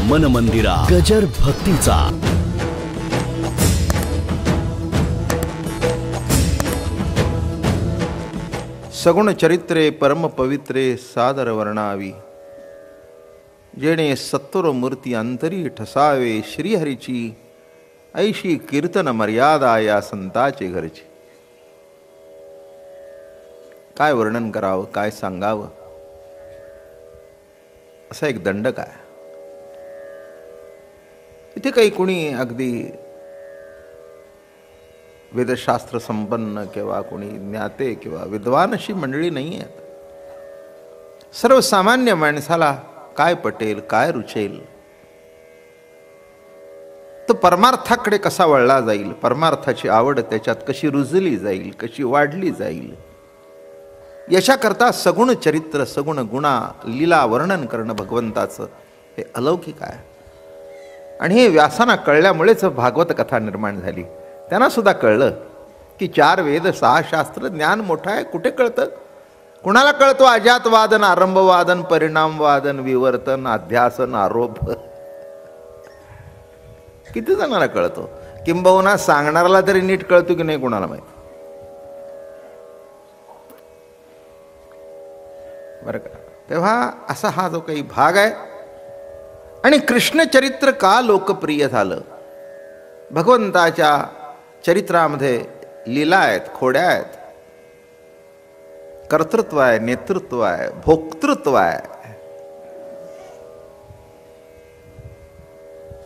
मन मंदिरा गजर भक्तीचा. सगुण चरित्रे परम पवित्रे सादर वर्णावी. जेणे सत्वर मूर्ती अंतरी ठसावे. श्रीहरीची ऐशी कीर्तन मर्यादा या संताचे घरची. काय वर्णन करावं, काय सांगावं, असा एक दंडक आहे. इथे काही कुणी अगदी वेदशास्त्र संपन्न किंवा कोणी ज्ञाते किंवा विद्वान अशी मंडळी नाही आहेत. सर्वसामान्य माणसाला काय पटेल, काय रुचेल, तो परमार्थाकडे कसा वळला जाईल, परमार्थाची आवड त्याच्यात कशी रुजली जाईल, कशी वाढली जाईल, याच्याकरता सगुण चरित्र, सगुण गुणा, लीला वर्णन करणं भगवंताचं हे अलौकिक आहे. आणि हे व्यासांना कळल्यामुळेच भागवत कथा निर्माण झाली. त्यांना सुद्धा कळलं की 4 वेद 6 शास्त्र ज्ञान मोठं आहे. कुठे कळतं? कुणाला कळतो? अजातवादन, आरंभवादन, परिणामवादन, विवर्तन, अध्यासन, आरोप. किती जणांना कळतो? किंबहुना सांगणाऱ्याला तरी नीट कळतो की नाही कुणाला माहिती. बरं का? तेव्हा असा हा जो काही भाग आहे. आणि कृष्ण चरित्र का लोकप्रिय झालं? भगवंताच्या चरित्रामध्ये लीला आहेत, खोड्या आहेत, कर्तृत्व आहे, नेतृत्व आहे, भोक्तृत्व आहे.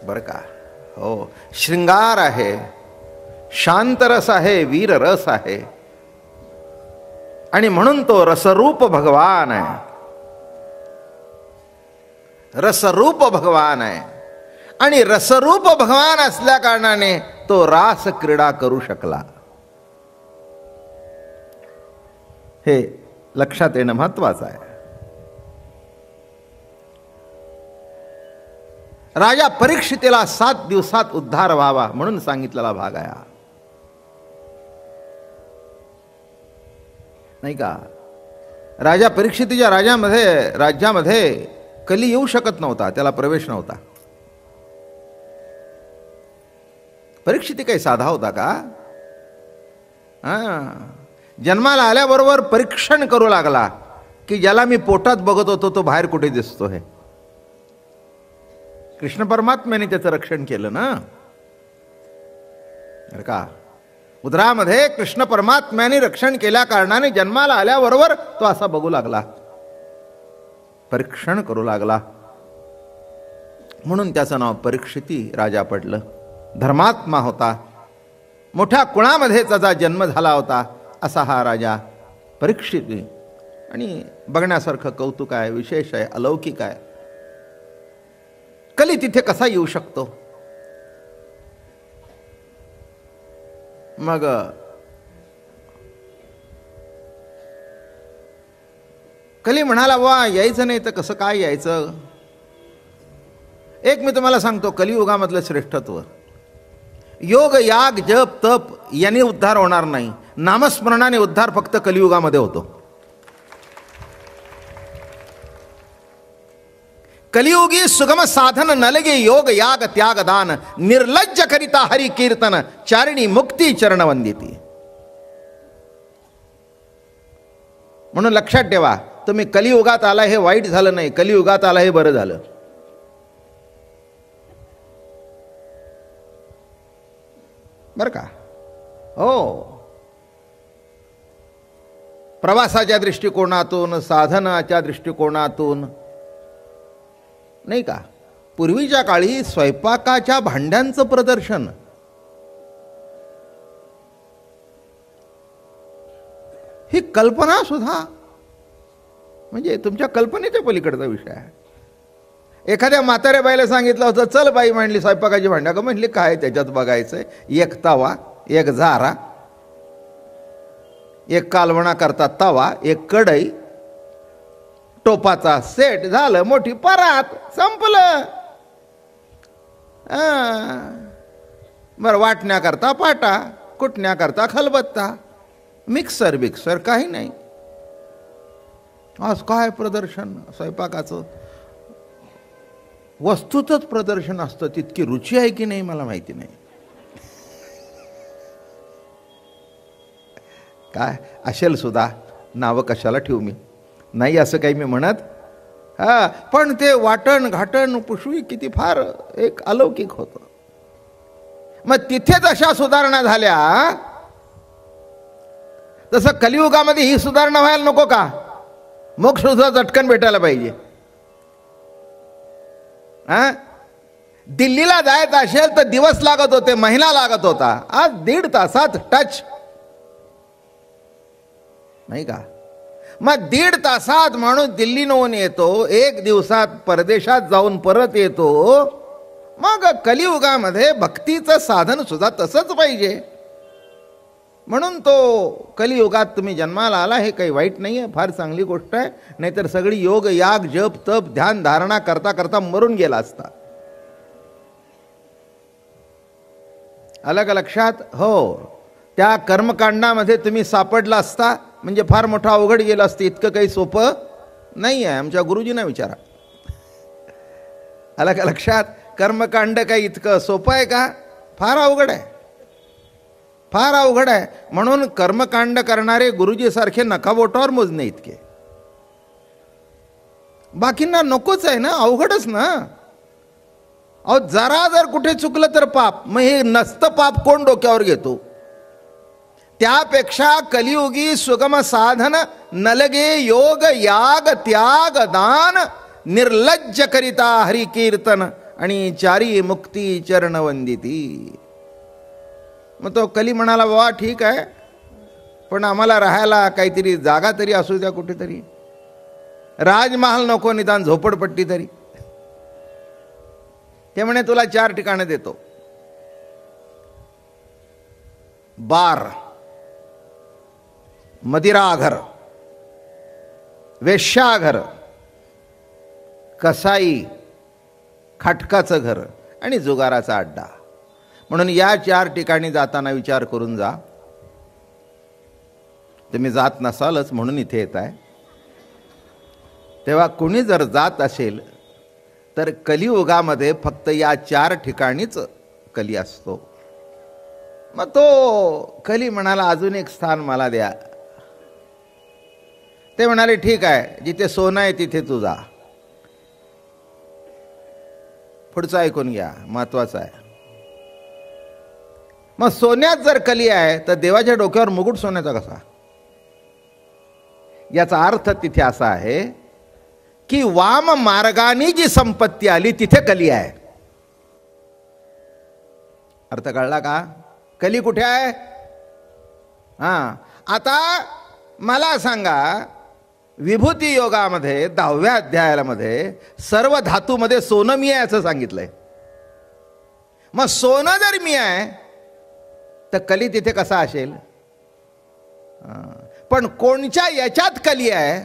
बरं का? हो, शृंगार आहे, शांतरस आहे, वीररस आहे. आणि म्हणून तो रसरूप भगवान आहे. रसरूप भगवान आहे. आणि रसरूप भगवान असल्या कारणाने तो रास क्रीडा करू शकला. हे लक्षात येणं महत्वाचं आहे. राजा परीक्षितीला 7 दिवसात उद्धार व्हावा म्हणून सांगितलेला भाग आहे हा. नाही का? राजा परीक्षितीच्या राज्यामध्ये कली येऊ शकत नव्हता, त्याला प्रवेश नव्हता. परीक्षिती काही साधा होता का? जन्माला आल्याबरोबर परीक्षण करू लागला की ज्याला मी पोटात बघत होतो तो बाहेर कुठे दिसतो. हे कृष्ण परमात्म्याने त्याचं रक्षण केलं ना. बरं का? उदरामध्ये कृष्ण परमात्म्याने रक्षण केल्या कारणाने जन्माला आल्याबरोबर तो असा बघू लागला, परीक्षण करू लागला. म्हणून त्याचं नाव परीक्षिती राजा पडलं. धर्मात्मा होता, मोठ्या कुळामध्ये त्याचा जन्म झाला होता असा हा राजा परीक्षिती. आणि बघण्यासारखं कौतुक आहे, विशेष आहे, अलौकिक आहे. कली तिथे कसा येऊ शकतो? मग कली म्हणाला, वा यायचं नाही तर कसं काय यायचं? एक मी तुम्हाला सांगतो, कलियुगामधलं श्रेष्ठत्व. योग, याग, जप, तप यांनी उद्धार होणार नाही. नामस्मरणाने उद्धार फक्त कलियुगामध्ये होतो. कलियुगी सुगम साधन नलगे योग, याग, त्याग, दान. निर्लज्ज करिता हरि कीर्तन, चारिणी मुक्ती चरण वंदिती. म्हणून लक्षात ठेवा, तुम्ही कलियुगात आला हे वाईट झालं नाही, कलियुगात आला हे बरं झालं. बरं का? हो, प्रवासाच्या दृष्टिकोनातून, साधनाच्या दृष्टिकोनातून, नाही का? पूर्वीच्या काळी स्वयंपाकाच्या भांड्यांचं प्रदर्शन, ही कल्पना सुद्धा म्हणजे तुमच्या कल्पनेच्या पलीकडचा विषय आहे. एखाद्या म्हाताऱ्या बाईला सांगितलं होतं, चल बाई म्हणली स्वयंपाकाची भांड्या. का म्हणली, काय त्याच्यात बघायचंय? एक तवा, एक झारा, एक कालवणा करता तवा, एक कढई, टोपाचा सेट, झालं मोठी परात, संपलं. बरं, वाटण्याकरता पाटा, कुटण्याकरता खलबत्ता, मिक्सर बिक्सर काही नाही. आज काय प्रदर्शन स्वयंपाकाचं. वस्तूचंच प्रदर्शन असतं, तितकी रुची आहे की नाही मला माहिती नाही. काय असेल सुद्धा, नावं कशाला ठेवू मी, नाही असं काही मी म्हणत. हा, पण ते वाटण घाटण पुष्वी किती फार एक अलौकिक होतं. मग तिथेच अशा सुधारणा झाल्या, तसं कलियुगामध्ये ही सुधारणा व्हायला नको का? मोक्ष सुद्धा झटकन भेटायला पाहिजे. हा, दिल्लीला जायचं असेल तर दिवस लागत होते, महिना लागत होता. आज 1.5 तासात टच, नाही का? मग 1.5 तासात माणूस दिल्लीहून येतो, 1 दिवसात परदेशात जाऊन परत येतो. मग कलियुगामध्ये भक्तीचं साधन सुद्धा तसंच पाहिजे. म्हणून तो कलियुगात तुम्ही जन्माला आला, हे काही वाईट नाही आहे, फार चांगली गोष्ट आहे. नाहीतर सगळी योग याग जप तप ध्यान धारणा करता करता मरून गेला असता. आलं का लक्षात? हो, त्या कर्मकांडामध्ये तुम्ही सापडला असता म्हणजे फार मोठा अवघड गेलं असतं. इतकं काही सोपं नाही आहे. आमच्या गुरुजींना विचारा. आलं का लक्षात? कर्मकांड काही इतकं सोपं आहे का? फार अवघड आहे, फार अवघड आहे. म्हणून कर्मकांड करणारे गुरुजी सारखे नखाबोटावर मोजणे इतके. बाकींना नकोच आहे ना, अवघडच ना. अहो जरा जर कुठे चुकलं तर पाप, मग हे नसतं पाप कोण डोक्यावर घेतो? त्यापेक्षा कलियुगी सुगम साधन नलगे योग याग त्याग दान निर्लज्ज करिता हरि कीर्तन आणि चारी मुक्ती चरण वंदिती. मग तो कली म्हणाला, बाबा ठीक आहे, पण आम्हाला राहायला काहीतरी जागा तरी असू द्या कुठेतरी. राजमहाल नको, निदान झोपडपट्टी तरी. ते म्हणे तुला 4 ठिकाणं देतो. बार, मदिराघर, वेश्याघर, कसाई, खाटकाचं घर आणि जुगाराचा अड्डा. म्हणून या 4 ठिकाणी जाताना विचार करून जा. तुम्ही जात नसालच म्हणून इथे येत आहे. तेव्हा कुणी जर जात असेल तर कलियुगामध्ये फक्त या 4 ठिकाणीच कली असतो. मग तो कली म्हणाला, अजून एक स्थान मला द्या. ते म्हणाले, ठीक आहे, जिथे सोनं आहे तिथे तू जा. पुढचं ऐकून घ्या, महत्वाचं आहे. मग सोन्यात जर कली आहे तर देवाच्या डोक्यावर मुकुट सोन्याचा कसा? याचा अर्थ तिथे असा आहे की वाम मार्गाने जी संपत्ती आली तिथे कली आहे. अर्थ कळला का? कली कुठे आहे? हां, आता मला सांगा, विभूती योगामध्ये 10व्या अध्यायामध्ये सर्व धातूमध्ये सोनं मी आहे असं सांगितलंय. मग सोनं जर मी आहे तर कली तिथे कसा असेल? पण कोणच्या याच्यात कली आहे?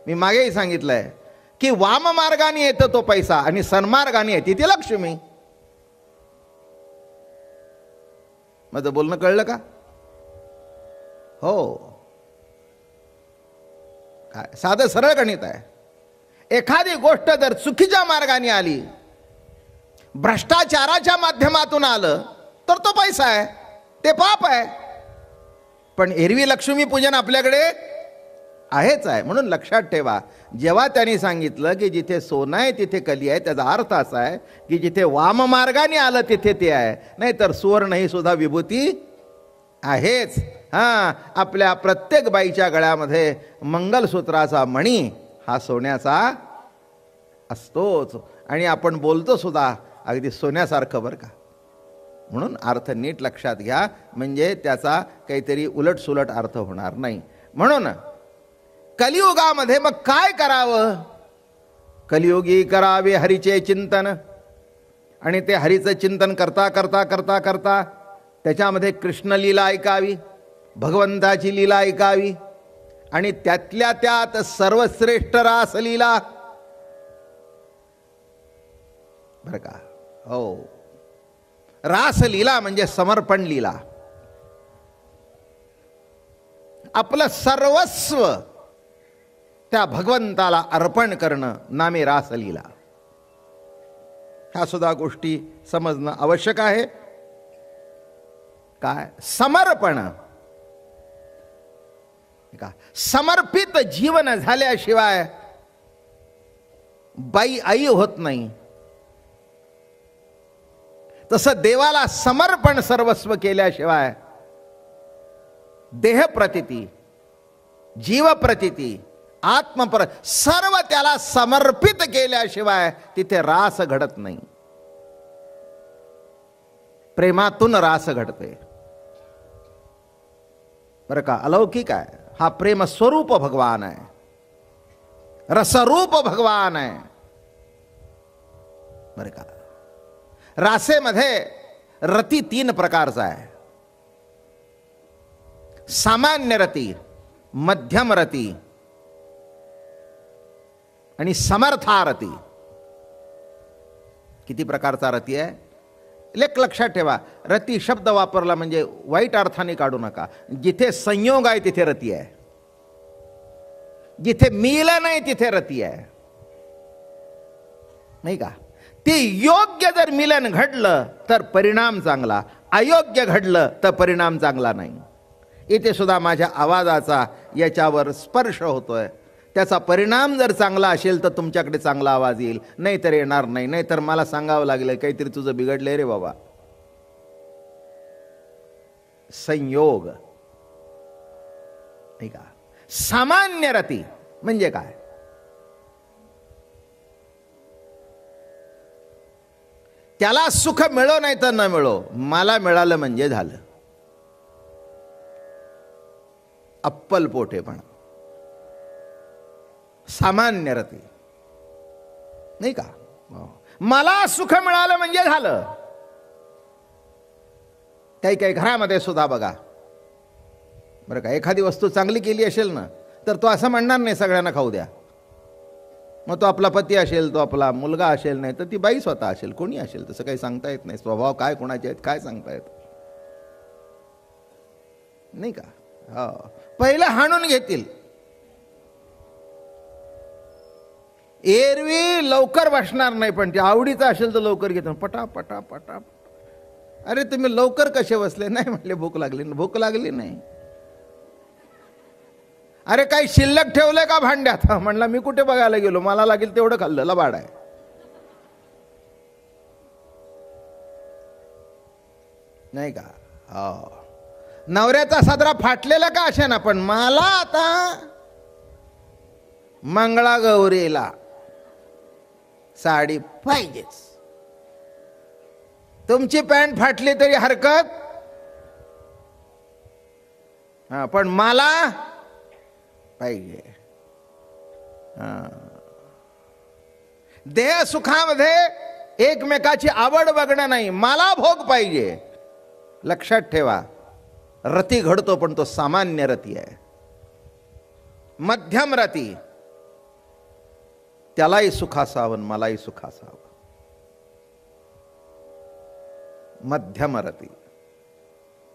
मी मागेही सांगितलंय की वाम मार्गाने येतो तो पैसा आणि सन्मार्गाने येते ती लक्ष्मी. माझं बोलणं कळलं का? हो, काय साधं सरळ गणित आहे. एखादी गोष्ट जर चुकीच्या मार्गाने आली, भ्रष्टाचाराच्या माध्यमातून आलं तर तो पैसा आहे, ते पाप आहे. पण एरवी लक्ष्मी पूजन आपल्याकडे आहेच आहे. म्हणून लक्षात ठेवा, जेव्हा त्यांनी सांगितलं की जिथे सोनं आहे तिथे कली आहे, त्याचा अर्थ असा आहे की जिथे वाम मार्गाने आलं तिथे ते आहे. नाहीतर सुवर्ण ही सुद्धा विभूती आहेच. हां, आपल्या प्रत्येक बाईच्या गळ्यामध्ये मंगलसूत्राचा मणी हा सोन्याचा असतोच. आणि आपण बोलतो सुद्धा अगदी सोन्यासारखं बरं का. म्हणून अर्थ नीट लक्षात घ्या, म्हणजे त्याचा काहीतरी उलटसुलट अर्थ होणार नाही. म्हणून कलियुगामध्ये मग काय करावं? कलियुगी करावे हरीचे चिंतन. आणि ते हरीचं चिंतन करता करता करता करता त्याच्यामध्ये कृष्ण लीला ऐकावी, भगवंताची लीला ऐकावी आणि त्यातल्या त्यात सर्वश्रेष्ठ रासलीला बरं का. हो, रासलीला म्हणजे समर्पण लीला. आपलं सर्वस्व त्या भगवंताला अर्पण करणं नामे रासलीला. ह्या सुद्धा गोष्टी समजणं आवश्यक आहे. काय समर्पण, का समर्पित जीवन झाल्याशिवाय बाई आई होत नाही. तसं देवाला समर्पण सर्वस्व केल्याशिवाय देहप्रतीती, जीवप्रतीती, सर्व त्याला समर्पित केल्याशिवाय तिथे रास घडत नाही. प्रेमातून रास घडते बरं का. अलौकिक आहे हा प्रेम स्वरूप भगवान आहे, रसरूप भगवान आहे बरं का. रासेमध्ये रती 3 प्रकारचा आहे. सामान्य रती, मध्यम रती आणि समर्थारती. किती प्रकारचा रती आहे? लेख लक्षात ठेवा. रती शब्द वापरला म्हणजे वाईट अर्थाने काढू नका. जिथे संयोग आहे तिथे रती आहे, जिथे मिलन आहे तिथे रती आहे, नाही का. ते योग्य जर मिलन घडलं तर परिणाम चांगला, अयोग्य घडलं तर परिणाम चांगला नाही. इथे सुद्धा माझ्या आवाजाचा याच्यावर स्पर्श होतोय. त्याचा परिणाम जर चांगला असेल तर तुमच्याकडे चांगला आवाज येईल, नाही तर येणार नाही. नाही तर मला सांगावं लागेल काहीतरी तुझं बिघडलंय रे बाबा. संयोग, नाही का. सामान्य रती म्हणजे काय? त्याला सुख मिळो नाही तर न मिळो, मला मिळालं म्हणजे झालं. अप्पल पोटेपणा, सामान्य रती, नाही का. मला सुख मिळालं म्हणजे झालं. काही काही घरामध्ये सुद्धा बघा बरं का, एखादी वस्तू चांगली केली असेल ना तर तो असं म्हणणार नाही सगळ्यांना खाऊ द्या. मग तो आपला पती असेल, तो आपला मुलगा असेल, नाही तर ती बाई स्वतः असेल, कोणी असेल, तसं काही सांगता येत नाही. स्वभाव काय कोणाचे आहेत काय सांगता येत, नाही का. हो, पहिलं हाणून घेतील. एरवी लवकर बसणार नाही, पण ते आवडीचं असेल तर लवकर घेतो. पटा पटा पटा. अरे तुम्ही लवकर कसे बसले? नाही म्हटले भूक लागली. भूक लागली नाही. अरे काही शिल्लक ठेवलंय का भांड्यात? म्हणला मी कुठे बघायला गेलो, मला लागेल तेवढं खाल्लं, लबाड आहे. नाही का. हो, नवऱ्याचा सदरा फाटलेला का असे ना, पण मला आता मंगळागौरीला साडी पाहिजेच. तुमची पॅन्ट फाटली तरी हरकत, पण मला पाहिजे. देह सुखामध्ये एकमेकाची आवड बघणं नाही, मला भोग पाहिजे. लक्षात ठेवा, रती घडतो पण तो सामान्य रती आहे. मध्यम रती, त्यालाही सुख असावं मलाही सुख असावं. मध्यम रती.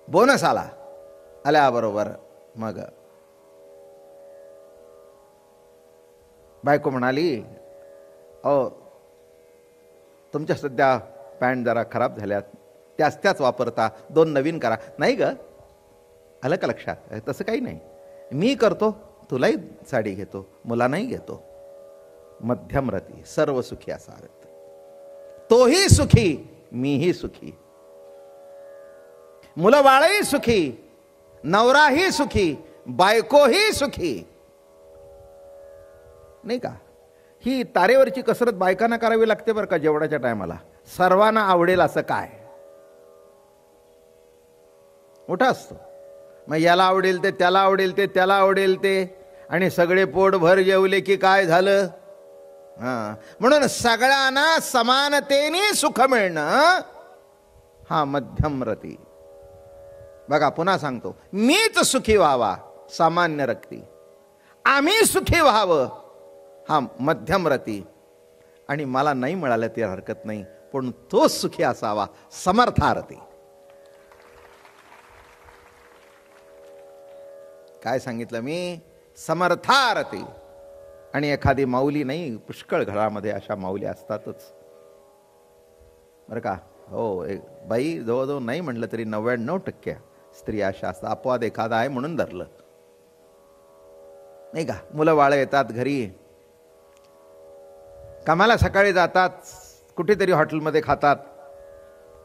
बोनस आल्याबरोबर मग बायको म्हणाली, अहो तुमच्या सध्या पॅन्ट जरा खराब झाल्यात, त्याच वापरता, 2 नवीन करा. नाही ग, आलं का लक्षात? तसं काही नाही, मी करतो, तुलाही साडी घेतो, मुलांनाही घेतो. मध्यम रती, सर्व सुखी असावेत. तोही सुखी, मीही सुखी, मुलं बाळही सुखी, नवराही सुखी, बायकोही सुखी, नाही का. ही तारेवरची कसरत बायकांना करावी लागते बरं का जेवणाच्या टायमाला. सर्वांना आवडेल असं काय मोठा असतो. मग याला आवडेल ते, त्याला आवडेल ते, त्याला आवडेल ते, आणि सगळे पोट भर जेवले की काय झालं. म्हणून सगळ्यांना समानतेने सुख मिळणं हा मध्यम रती. बघा पुन्हा सांगतो, मीच सुखी व्हावा सामान्य रती, आम्ही सुखी व्हावं हा मध्यम रती, आणि मला नाही मिळालं ते हरकत नाही पण तोच सुखी असावा समर्थारती. काय सांगितलं मी? समर्थारती. आणि एखादी माऊली नाही, पुष्कळ घरामध्ये अशा माऊली असतातच. बरं का. हो, एक बाई जवळजवळ नाही म्हटलं तरी 99% स्त्रिया अशा असतात. अपवाद एखादा आहे म्हणून धरलं नाही का. मुलं बाळं येतात घरी, कामाला सकाळी जातात, कुठेतरी हॉटेलमध्ये खातात,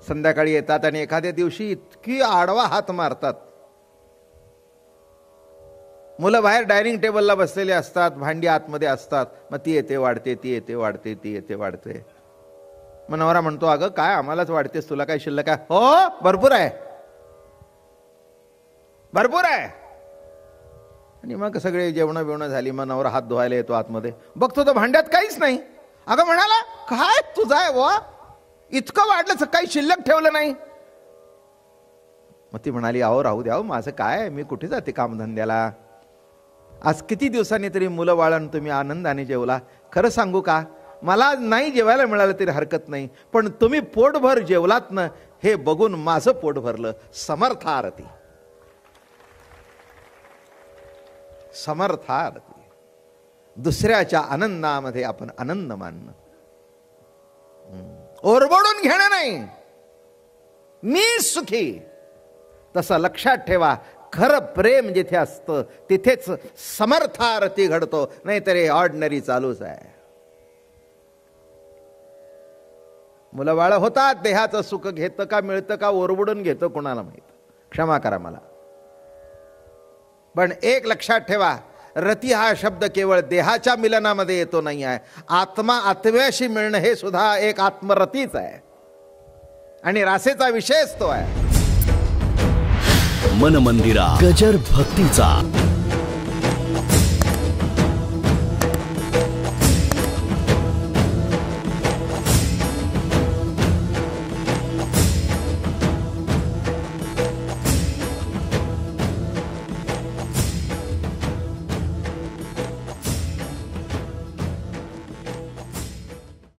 संध्याकाळी येतात आणि एखाद्या दिवशी इतकी आडवा हात मारतात. मुलं बाहेर डायनिंग टेबलला बसलेले असतात, भांडी आतमध्ये असतात, मग ती येते वाढते, ती येते वाढते, ती येते वाढते. मग नवरा म्हणतो, अगं काय आम्हालाच वाढतेस, तुला काय शिल्लक आहे? हो, भरपूर आहे, भरपूर आहे. आणि मग सगळे जेवण बिवणं झाली, मग नवरा हात धुवायला येतो आतमध्ये, बघतो तर भांड्यात काहीच नाही. अगं म्हणाला, काय तुझं आहे वा, इतकं वाढलं, काही शिल्लक ठेवलं नाही. मग ती म्हणाली, अहो राहू द्या, माझं काय, मी कुठे जाते कामधंद्याला. आज किती दिवसांनी तरी मुलं बाळांन तुम्ही आनंदाने जेवला. खरं सांगू का, मला नाही जेवायला मिळालं तरी हरकत नाही, पण तुम्ही पोटभर जेवलात ना, हे बघून माझं पोट भरलं. समर्थारती, समर्थारती. दुसऱ्याच्या आनंदामध्ये आपण आनंद मानणं, ओरबडून घेणं नाही. मी सुखी, तसं लक्षात ठेवा. खरं प्रेम जिथे असतं तिथेच समर्थारती घडतो, नाहीतर हे ऑर्डिनरी चालूच आहे. मुलं बाळ होतात, देहाचं सुख घेतं का मिळतं का ओरबडून घेतं कोणाला माहित. क्षमा करा मला, पण एक लक्षात ठेवा, रती हा शब्द केवळ देहाच्या मिलनामध्ये येतो नाही आहे. आत्मा आत्म्याशी मिळणं हे सुद्धा एक आत्मरतीच आहे, आणि रासेचा विषयच तो आहे. मन मंदिरा गजर भक्तीचा.